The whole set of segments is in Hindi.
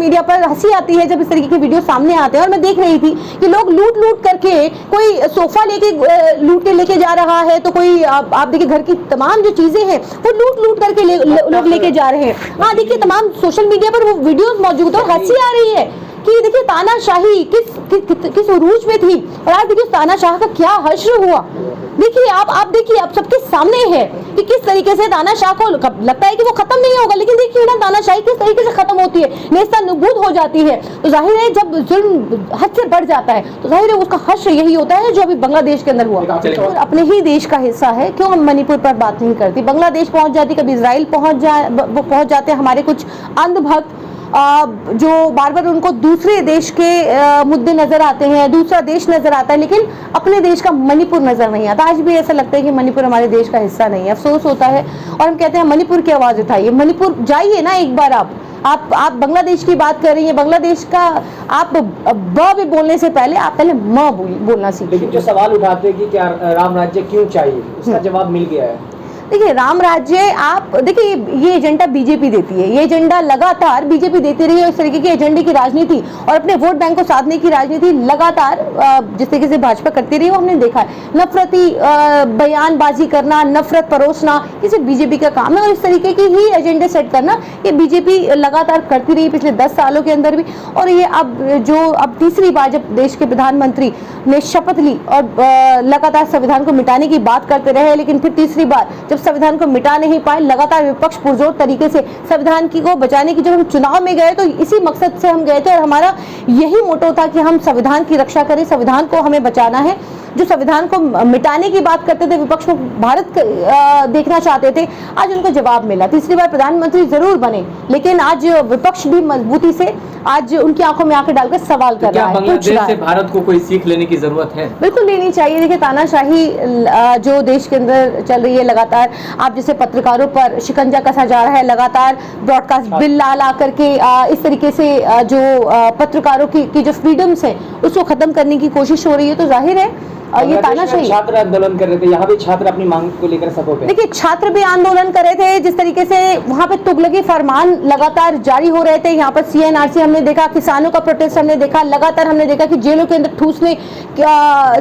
मीडिया पर हंसी आती है जब इस तरीके के वीडियो सामने आते हैं। और मैं देख रही थी कि लोग लूट करके, कोई सोफा लेके लूट के लेके जा रहा है, तो कोई आप देखिए घर की तमाम जो चीजें हैं वो लूट करके लोग लेके जा रहे हैं। हाँ देखिए, तमाम सोशल मीडिया पर वो वीडियोस मौजूद है, हंसी आ रही है कि देखिए तानाशाही किस उरूज में थी, और आज देखिए तानाशाह का क्या हश्र हुआ। देखिए आप देखिए, आप सबके सामने है कि किस तरीके से तानाशाह को लगता है कि वो खत्म नहीं होगा, लेकिन देखिए ना तानाशाही किस तरीके से खत्म होती है, नेस्तनाबूद हो जाती है। तो जाहिर है जब जुल्म हद से बढ़ जाता है तो जाहिर है उसका हश्र यही होता है जो अभी बांग्लादेश के अंदर हुआ। और अपने ही देश का हिस्सा है, क्यों हम मणिपुर पर बात नहीं करती? बांग्लादेश पहुंच जाती, कभी इजराइल पहुंच जाते हमारे कुछ अंधभक्त जो बार बार उनको दूसरे देश के मुद्दे नजर आते हैं, दूसरा देश नजर आता है, लेकिन अपने देश का मणिपुर नजर नहीं आता। आज भी ऐसा लगता है कि मणिपुर हमारे देश का हिस्सा नहीं है, अफसोस होता है। और हम कहते हैं मणिपुर की आवाज उठाइए, मणिपुर जाइए ना एक बार। आप बांग्लादेश की बात कर रही हैं, बांग्लादेश का आप ब भी बोलने से पहले आप पहले म बोलना सीखिए। लेकिन जो सवाल उठाते हैं कि क्या राम राज्य क्यों चाहिए, उसका जवाब मिल गया है। देखिए राम राज्य, आप देखिए ये एजेंडा बीजेपी देती है, ये एजेंडा लगातार बीजेपी देती रही है। इस तरीके के एजेंडे की राजनीति और अपने वोट बैंक को साधने की राजनीति लगातार जिस तरीके से भाजपा करती रही है वो हमने देखा है। नफरती बयानबाजी करना, नफरत परोसना, ये सिर्फ बीजेपी का काम है। और इस तरीके की ही एजेंडे सेट करना ये बीजेपी लगातार करती रही पिछले 10 सालों के अंदर भी। और ये अब तीसरी बार जब देश के प्रधानमंत्री ने शपथ ली और लगातार संविधान को मिटाने की बात करते रहे, लेकिन फिर तीसरी बार जब संविधान को मिटा नहीं पाए, लगातार विपक्ष पुरजोर तरीके से संविधान को बचाने की, जब हम चुनाव में गए तो इसी मकसद से हम गए थे और हमारा यही मोटो था कि हम संविधान की रक्षा करें, संविधान को हमें बचाना है। जो संविधान को मिटाने की बात करते थे, विपक्ष को भारत देखना चाहते थे, आज उनको जवाब मिला। तीसरी बार प्रधानमंत्री जरूर बने, लेकिन आज विपक्ष भी मजबूती से आज उनकी आंखों में आंखें डालकर सवाल कर रहा है। बांग्लादेश से भारत को कोई सीख लेने की जरूरत है? बिल्कुल लेनी चाहिए। देखिए तानाशाही जो देश के अंदर चल रही है, लगातार आप जैसे पत्रकारों पर शिकंजा कसा जा रहा है, लगातार ब्रॉडकास्ट बिल ला करके इस तरीके से जो पत्रकारों की जो फ्रीडम्स है उसको खत्म करने की कोशिश हो रही है। तो जाहिर है ये तानाशाही। छात्र आंदोलन कर रहे थे, यहाँ भी छात्र अपनी मांग को लेकर सफल है। देखिए छात्र भी आंदोलन कर रहे थे, जिस तरीके से वहाँ पे तुगलकी फरमान लगातार जारी हो रहे थे। यहाँ पर CNRC हमने देखा, किसानों का प्रोटेस्ट हमने देखा, लगातार हमने देखा कि जेलों के अंदर ठूसने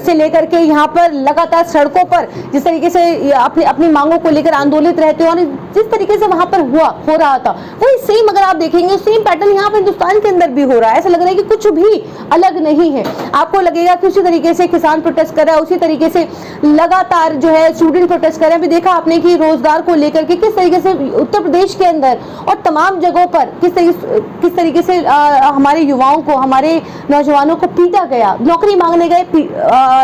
से लेकर के यहाँ पर लगातार सड़कों पर जिस तरीके से अपनी मांगों को लेकर आंदोलित रहते हैं। और जिस तरीके से वहाँ पर हो रहा था वही सेम अगर आप देखेंगे सेम पैटर्न यहाँ पर हिंदुस्तान के अंदर भी हो रहा है। ऐसा लग रहा है कि कुछ भी अलग नहीं है। आपको लगेगा कि उसी तरीके से किसान प्रोटेस्ट कर रहा है, उसी तरीके से लगातार जो है स्टूडेंट प्रोटेस्ट कर रहे हैं। अभी देखा आपने कि रोजगार को लेकर के किस तरीके से उत्तर प्रदेश के अंदर और तमाम जगहों पर किस तरीके से हमारे युवाओं को, हमारे नौजवानों को पीटा गया। नौकरी मांगने गए,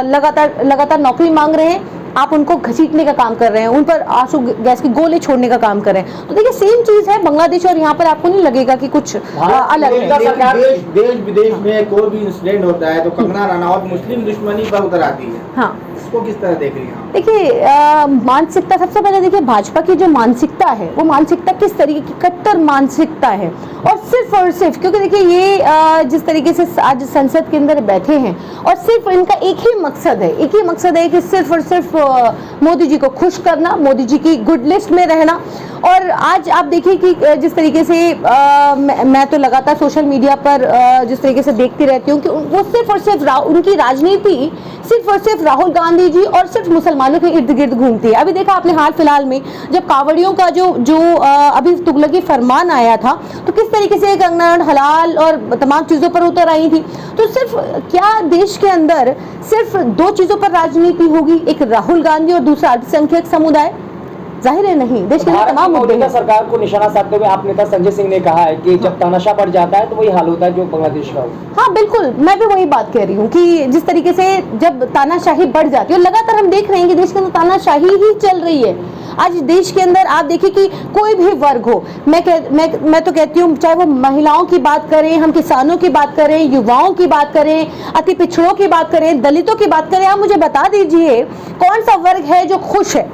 लगातार नौकरी मांग रहे हैं, आप उनको घसीटने का काम कर रहे हैं, उन पर आंसू गैस के गोले छोड़ने का काम कर रहे हैं। तो देखिए सेम चीज है बांग्लादेश और यहाँ पर आपको नहीं लगेगा कि कुछ अलग है। देश विदेश में कोई भी इंसिडेंट होता है तो कंगना रनौत मुस्लिम दुश्मनी पर उतर आती है। हाँ, इसको किस तरह देख रही हैं? देखिए मानसिकता, सबसे पहले देखिए भाजपा की जो मानसिकता है वो मानसिकता किस तरीके की कट्टर मानसिकता है। और सिर्फ क्योंकि देखिए ये जिस तरीके से आज संसद के अंदर बैठे हैं और सिर्फ इनका एक ही मकसद है कि सिर्फ और सिर्फ मोदी जी को खुश करना, मोदी जी की गुड लिस्ट में रहना। और आज आप देखिए कि जिस तरीके से मैं तो लगातार सोशल मीडिया पर जिस तरीके से देखती रहती हूँ कि वो सिर्फ और सिर्फ उनकी राजनीति सिर्फ और सिर्फ राहुल गांधी जी और सिर्फ मुसलमानों के इर्द गिर्द घूमती है। अभी देखा आपने हाल फिलहाल में जब कावड़ियों का जो अभी तुगलकी फरमान आया था तो किस तरीके से कंगना हलाल और तमाम चीजों पर उतर आई थी। तो सिर्फ क्या देश के अंदर सिर्फ दो चीजों पर राजनीति होगी, एक राहुल गांधी और दूसरा अल्पसंख्यक समुदाय? जाहिर है नहीं। देश के तमाम मुद्दे सरकार को निशाना साधते हुए आप नेता संजय सिंह ने कहा है कि जब तानाशाह बढ़ जाता है तो वही हाल होता है जो बांग्लादेश का हो। हाँ बिल्कुल, मैं भी वही बात कह रही हूँ कि जिस तरीके से जब तानाशाही बढ़ जाती है, लगातार हम देख रहे हैं कि देश के अंदर तानाशाही ही चल रही है। आज देश के अंदर आप देखिए कि कोई भी वर्ग हो, मैं तो कहती हूँ, चाहे वो महिलाओं की बात करें, हम किसानों की बात करें, युवाओं की बात करें, अति पिछड़ों की बात करें, दलितों की बात करें, आप मुझे बता दीजिए कौन सा वर्ग है जो खुश है?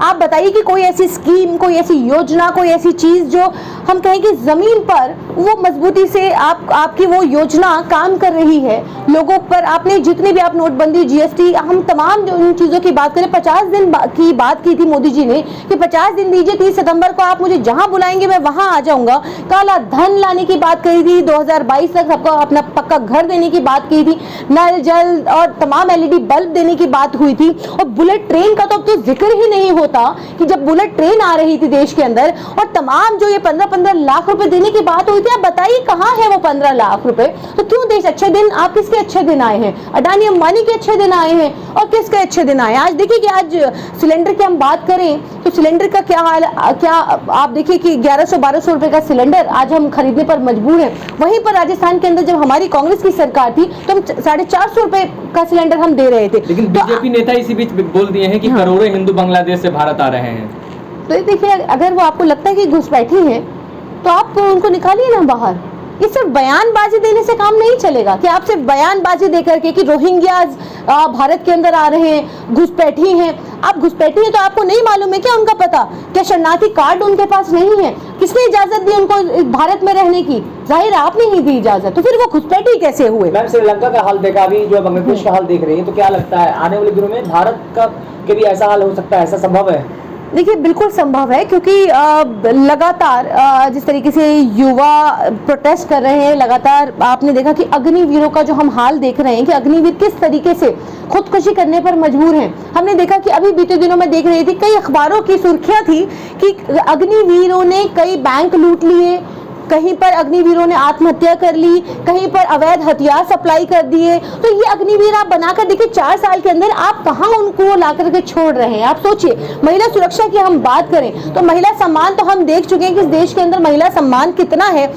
आप बताइए कि कोई ऐसी स्कीम, कोई ऐसी योजना, कोई ऐसी चीज जो हम कहें कि जमीन पर वो मजबूती से आपकी वो योजना काम कर रही है लोगों पर। आपने जितनी भी आप नोटबंदी, जीएसटी, हम तमाम जो इन चीजों की बात करें, 50 दिन की बात की थी मोदी जी ने कि 50 दिन दीजिए, 30 सितंबर को आप मुझे जहां बुलाएंगे मैं वहां आ जाऊंगा। काला धन लाने की बात कही थी, 2022 तक सबको अपना पक्का घर देने की बात की थी, नल जल और तमाम एलईडी बल्ब देने की बात हुई थी। और बुलेट ट्रेन का तो जिक्र ही नहीं होता कि जब बुलेट ट्रेन आ रही थी देश के अंदर और तमाम जो ये 15-15 लाख रुपए देने की बात हुई थी, आप बताइए कहां है वो 15 लाख रुपए? तो क्यों देश अच्छे दिन, आप किसके अच्छे दिन आए हैं? अडानी अंबानी के अच्छे दिन आए हैं और किसके अच्छे दिन आए? आज देखिए कि आज सिलेंडर की हम बात करें तो सिलेंडर का क्या हाल, क्या आप देखिए कि 1100-1200 रुपए का सिलेंडर आज हम खरीदने पर मजबूर हैं। वहीं पर राजस्थान के अंदर जब हमारी कांग्रेस की सरकार थी तो हम 450 रुपए का सिलेंडर हम दे रहे थे। लेकिन बीजेपी नेता इसी बीच बोल दिए हैं कि करोड़ों हिंदू बांग्लादेश से भारत आ रहे हैं। तो देखिए, अगर वो आपको लगता है कि घुसपैठी है तो आप उनको निकालिए ना बाहर। ये सिर्फ बयानबाजी देने से काम नहीं चलेगा कि आप सिर्फ बयानबाजी देकर के कि रोहिंग्याज भारत के अंदर आ रहे हैं, घुसपैठी हैं। आप घुसपैठी हैं तो आपको नहीं मालूम है क्या उनका पता? क्या शरणार्थी कार्ड उनके पास नहीं है? किसने इजाजत दी उनको भारत में रहने की? जाहिर है आपने ही दी इजाजत, तो फिर वो घुसपैठी कैसे हुए? मैम, श्रीलंका का हाल देखा, अभी जो बांग्लादेश का हाल देख रही है, तो क्या लगता है आने वाले दिनों में भारत का के भी ऐसा हाल हो सकता है? ऐसा संभव है? देखिए, बिल्कुल संभव है क्योंकि लगातार जिस तरीके से युवा प्रोटेस्ट कर रहे हैं, लगातार आपने देखा कि अग्निवीरों का जो हम हाल देख रहे हैं कि अग्निवीर किस तरीके से खुदकुशी करने पर मजबूर हैं। हमने देखा कि अभी बीते दिनों में देख रही थी, कई अखबारों की सुर्खियां थी कि अग्निवीरों ने कई बैंक लूट लिए, कहीं पर अग्निवीरों ने आत्महत्या कर ली, कहीं पर अवैध हथियार सप्लाई कर दिए। तो ये अग्निवीर आप बनाकर देखिए 4 साल के अंदर आप कहां उनको ला करके छोड़ रहे हैं? आप सोचिए, महिला सुरक्षा की हम बात करें तो महिला सम्मान तो हम देख चुके हैं कि इस देश के अंदर महिला सम्मान कितना है।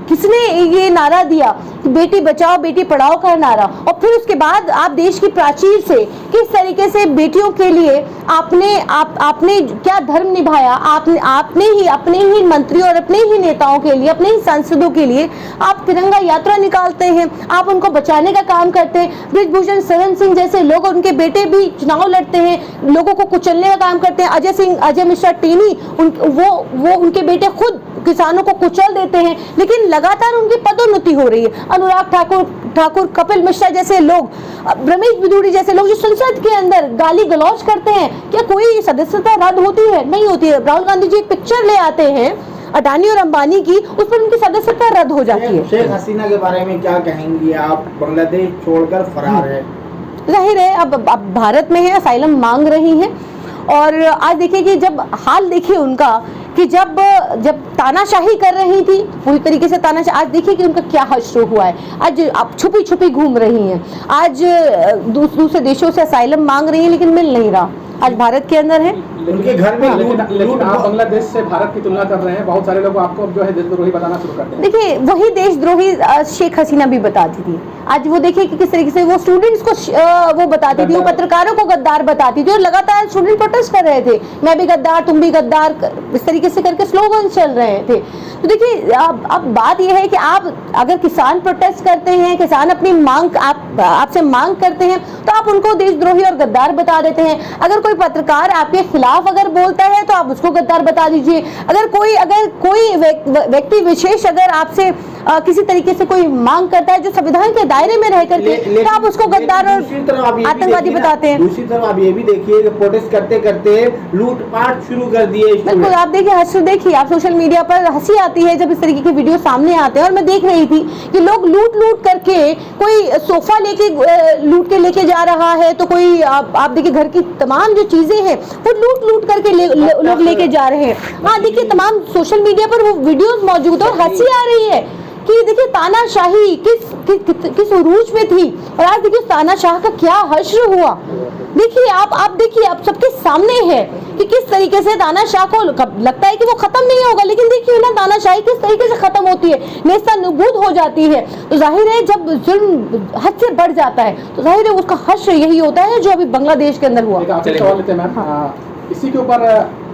किसने ये नारा दिया कि बेटी बचाओ बेटी पढ़ाओ का नारा, और फिर उसके बाद आप देश की प्राचीर से किस तरीके से बेटियों के लिए आपने क्या धर्म निभाया? आपने ही अपने ही मंत्री और अपने ही नेताओं के लिए, अपने ही सांसदों के लिए आप तिरंगा यात्रा निकालते हैं, आप उनको बचाने का काम करते हैं। बृजभूषण शरण सिंह जैसे लोग, उनके बेटे भी चुनाव लड़ते हैं, लोगों को कुचलने का काम करते हैं। अजय मिश्रा टेनी, वो उनके बेटे खुद किसानों को कुचल देते हैं, लेकिन लगातार उनकी पदोन्नति हो रही है। अनुराग ठाकुर, कपिल मिश्रा जैसे लोग, रमेश बिधूड़ी जैसे लोग जो संसद के अंदर गाली गलौज करते हैं, क्या कोई सदस्यता रद्द होती है? नहीं होती है। राहुल गांधी जी एक पिक्चर ले आते हैं अडानी और अंबानी की, उस पर उनकी सदस्यता रद्द हो जाती है। शेख हसीना के बारे में क्या कहेंगी आप? बांग्लादेश छोड़कर फरार है, जाहिर है अब भारत में है, असाइलम मांग रही है। और आज देखिए कि जब हाल देखिए उनका कि जब तानाशाही कर रही थी पूरी तरीके से तानाशाही, आज देखिए कि उनका क्या हश्र हुआ है। आज आप छुपी छुपी घूम रही हैं, आज दूसरे देशों से असाइलम मांग रही हैं लेकिन मिल नहीं रहा। आज भारत के अंदर है, उनके घर में लेकिन आप बांग्लादेश से भारत की तुलना कर रहे हैं, बहुत सारे लोग आपको जो है देशद्रोही बताना शुरू करते हैं। देखिए वही देशद्रोही शेख हसीना भी बताती थी। आज वो देखिए कि किस तरीके से वो स्टूडेंट्स को वो बताती थी, वो पत्रकारों को गद्दार बताती थी और लगातार स्टूडेंट प्रोटेस्ट कर रहे थे, मैं भी गद्दार तुम भी गद्दार, इस तरीके से करके स्लोगन चल रहे थे। तो देखिए अब बात यह है कि आप अगर किसान प्रोटेस्ट करते हैं, किसान अपनी मांग आपसे मांग करते हैं तो आप उनको देशद्रोही और गद्दार बता देते हैं। अगर कोई पत्रकार आपके खिलाफ अगर बोलता है तो आप उसको गद्दार बता दीजिए। अगर कोई व्यक्ति विशेष अगर आपसे किसी तरीके से कोई मांग करता है जो संविधान के दायरे में रह करके, तो आप उसको गद्दार और आतंकवादी बताते हैं। दूसरी तरफ आप ये भी देखिए कि प्रोटेस्ट करते करते लूटपाट शुरू कर दिए। बिल्कुल, आप देखिए आप सोशल मीडिया पर हंसी आती है जब इस तरीके के वीडियो सामने आते हैं। और मैं देख रही थी कि लोग लूट करके, कोई सोफा लूट के लेके जा रहा है, तो कोई आप देखिए घर की तमाम जो चीजें हैं वो लूट करके लोग लेके जा रहे हैं। हाँ देखिए, तमाम सोशल मीडिया पर वो वीडियोस मौजूद है और हंसी आ रही है कि देखिए तानाशाही किस उरूज में थी और आज देखिए तानाशाह का क्या हश्र हुआ। देखिए आप देखिए, आप सबके सामने है कि किस तरीके से तानाशाह को लगता है कि वो खत्म नहीं होगा, लेकिन देखिए ना तानाशाही किस तरीके से खत्म होती है, नेस्तनाबूद हो जाती है। तो जाहिर है जब जुल्म हद से बढ़ जाता है तो जाहिर है उसका हश्र यही होता है जो अभी बांग्लादेश के अंदर हुआ। इसी के ऊपर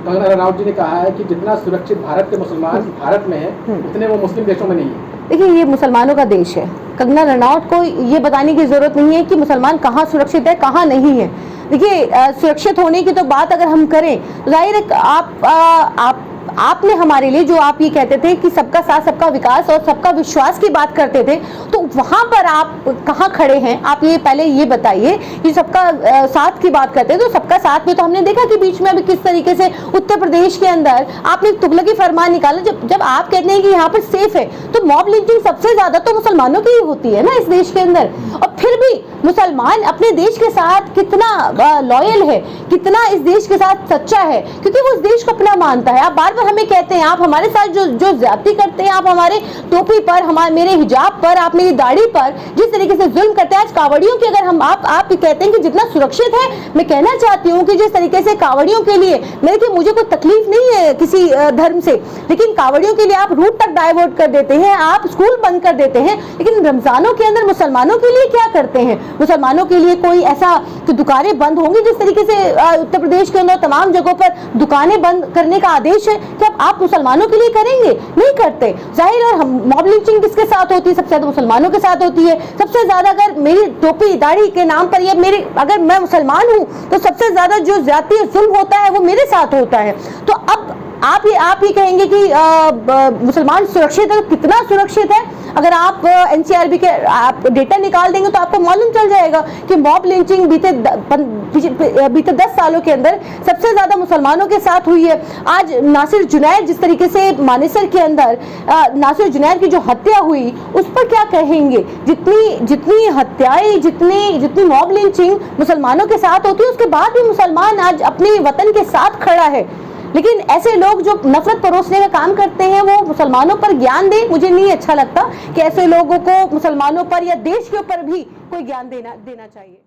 कंगना रनौत जी ने कहा है कि जितना सुरक्षित भारत के मुसलमान भारत में है उतने वो मुस्लिम देशों में नहीं है। देखिए ये मुसलमानों का देश है, कंगना रनौत को ये बताने की जरूरत नहीं है कि मुसलमान कहाँ सुरक्षित है कहाँ नहीं है। देखिए सुरक्षित होने की तो बात अगर हम करें, जाहिर है आप आपने हमारे लिए जो आप ये कहते थे कि सबका साथ सबका विकास और सबका विश्वास की बात करते थे, तो वहां पर आप कहां खड़े हैं? आप ये पहले ये बताइए कि सबका साथ की बात करते हैं, तो सबका साथ में तो हमने देखा कि बीच में अभी किस तरीके से उत्तर प्रदेश के अंदर आपने तुगलकी फरमान निकाला। जब आप कहते हैं कि यहाँ पर सेफ है, तो मॉब लिंचिंग सबसे ज्यादा तो मुसलमानों की ही होती है ना इस देश के अंदर। और फिर भी मुसलमान अपने देश के साथ कितना लॉयल है, कितना इस देश के साथ सच्चा है, क्योंकि वो इस देश को अपना मानता है। आप बार बार हमें कहते हैं, आप हमारे साथ जो ज्यादती करते हैं, आप हमारे टोपी पर, मेरे हिजाब पर, आप मेरी दाढ़ी पर जिस तरीके से जुल्म करते हैं। आज कावड़ियों की अगर हम आप कहते हैं कि जितना सुरक्षित है, मैं कहना चाहती हूँ कि जिस तरीके से कावड़ियों के लिए मुझे कोई तकलीफ नहीं है किसी धर्म से, लेकिन कावड़ियों के लिए आप रूट तक डाइवर्ट कर देते हैं, आप स्कूल बंद कर देते हैं, लेकिन रमजानों के अंदर मुसलमानों के लिए क्या करते हैं? मुसलमानों के लिए कोई ऐसा कि दुकानें बंद होंगी जिस तरीके से उत्तर प्रदेश के अंदर तमाम जगहों पर दुकानें बंद करने का आदेश है, क्या आप मुसलमानों के लिए करेंगे? नहीं करते। जाहिर है मॉब लिंचिंग किसके साथ होती है? सबसे ज्यादा मुसलमानों के साथ होती है। सबसे ज्यादा अगर मेरी टोपी दाढ़ी के नाम पर या अगर मैं मुसलमान हूं तो सबसे ज्यादा जो ज्यादती जुल्म होता है वो मेरे साथ होता है। तो अब आप ये कहेंगे कि मुसलमान सुरक्षित है, तो कितना सुरक्षित है? अगर आप एनसीआरबी के आप डेटा निकाल देंगे तो आपको मालूम चल जाएगा कि मॉब लिंचिंग बीते 10 सालों के अंदर सबसे ज्यादा मुसलमानों के साथ हुई है। आज नासिर जुनैद जिस तरीके से मानेसर के अंदर नासिर जुनैद की जो हत्या हुई, उस पर क्या कहेंगे? जितनी हत्याएं, जितनी मॉब लिंचिंग मुसलमानों के साथ होती है, उसके बाद भी मुसलमान आज अपने वतन के साथ खड़ा है। लेकिन ऐसे लोग जो नफरत परोसने का काम करते हैं, वो मुसलमानों पर ज्ञान दे, मुझे नहीं अच्छा लगता कि ऐसे लोगों को मुसलमानों पर या देश के ऊपर भी कोई ज्ञान देना चाहिए।